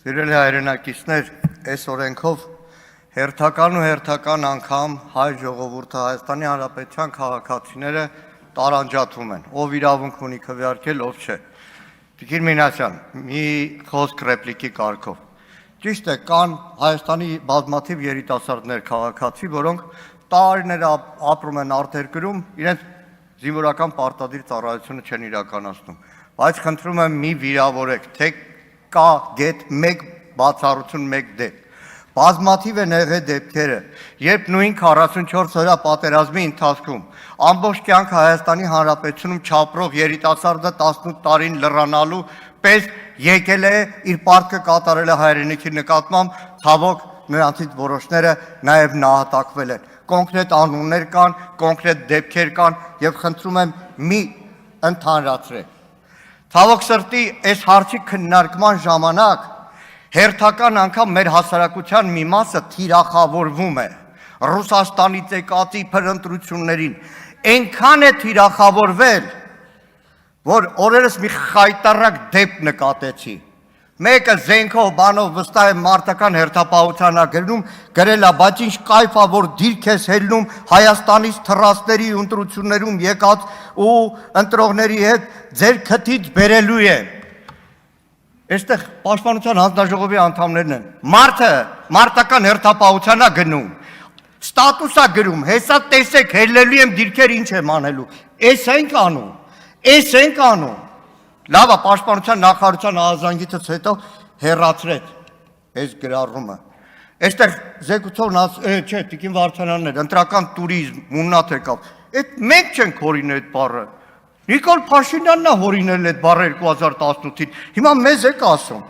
Սիրելի հայրենակիցներ, այս օրենքով հերթական ու հերթական անգամ հայ ժողովուրդը Հայաստանի Հանրապետության քաղաքացիները տարանջատվում են, ով իրավունք ունի քվեարկել, ով չէ։ Տիկին Մինասյան, մի խոսք ռեպլիկի կարգով։ Ճիշտ է, կան Հայաստանի բազմաթիվ երիտասարդներ քաղաքացի, որոնք տարիներ ապրում են արտերկրում, իրենց զինվորական պարտադիր ծառայությունը չեն իրականացնում, բայց խնդրում եմ մի վիրավորեք, թե կա գետ մեկ բացառություն մեկ դեպք։ Բազմաթիվ են եղել դեպքերը, երբ նույն 44 օրյա պատերազմի ընթացքում ամբողջ կյանք Հայաստանի Հանրապետությունում չապրող երիտասարդը 18 տարին լրանալու պես եկել է իր պարտքը կատարել է հայրենիքի նկատմամբ, ցավոք նրանցից որոշները նաև նահատակվել են։ Կոնկրետ անուններ կան, կոնկրետ դեպքեր կան եւ խնդրում եմ մի ընդհանրացրեք։ Ցավոք սրտի այս հարցի քննարկման ժամանակ հերթական անգամ մեր հասարակության մի մասը թիրախավորվում է Ռուսաստանից եկածի փրընտրություններին, այնքան է թիրախավորվել, որ օրերս մի խայտարակ դեպք նկատեցի։ Մեկը զենքով բանով վստահ է մարտական հերթապահության ագրնում գրել է, բայց ինչ կայֆ է, որ դիրք ես հելնում Հայաստանից թռածների ընտրություններում եկած ու ընտրողների հետ ձեր քթից բերելու է։ Այստեղ պաշտպանության հանձնաժողովի անդամներն են։ Մարդը մարտական հերթապահության է գնում, ստատուս է գրում, հեսա տեսեք հելելու եմ դիրքեր ինչ եմ անելու։ Էս ենք անում։ Լավ է, պաշտպանության նախարարության ահազանգիցից հետո հեռացրեց այս գրառումը։ Այստեղ զեկուցողն չէ, Տիկին Վարդանյանն էր, ընտրական տուրիզմ, մուննաթ եկավ։ Այդ մենք չենք հորինել այդ բառը։ Նիկոլ Փաշինյանն է հորինել այդ բառը 2018-ին։ Հիմա մեզ եք ասում։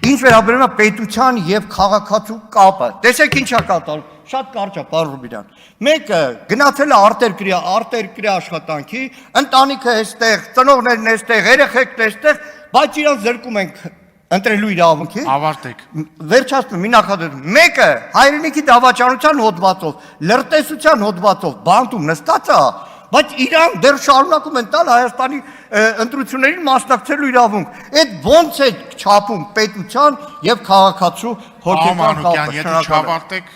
Ինչ վերաբերում է պետության եւ քաղաքացու կապը։ Տեսեք ինչ է կատարվում։ Շատ կարճ է, պարոն Ռուբինյան։ Մեկը գնացել է արտերկրի աշխատանքի, ընտանիքը էստեղ, ծնողներն էստեղ, երեխեքն էստեղ, բայց իրանց զրկում ենք ընտրելու իրավունքի։ Ավարտեք։ Վերջացնում, մի նախադեպ։ Մեկը հայրենիքի դավաճանության հոդվածով, լրտեսության հոդվածով բանտում նստած է, բայց իրան դեռ շարունակում են տալ Հայաստանի ընտրություններին մասնակցելու իրավունք։ Այդ ոնց է չափում պետության եւ քաղաքացու հոգեկան կապը։ Եթե չավարտեք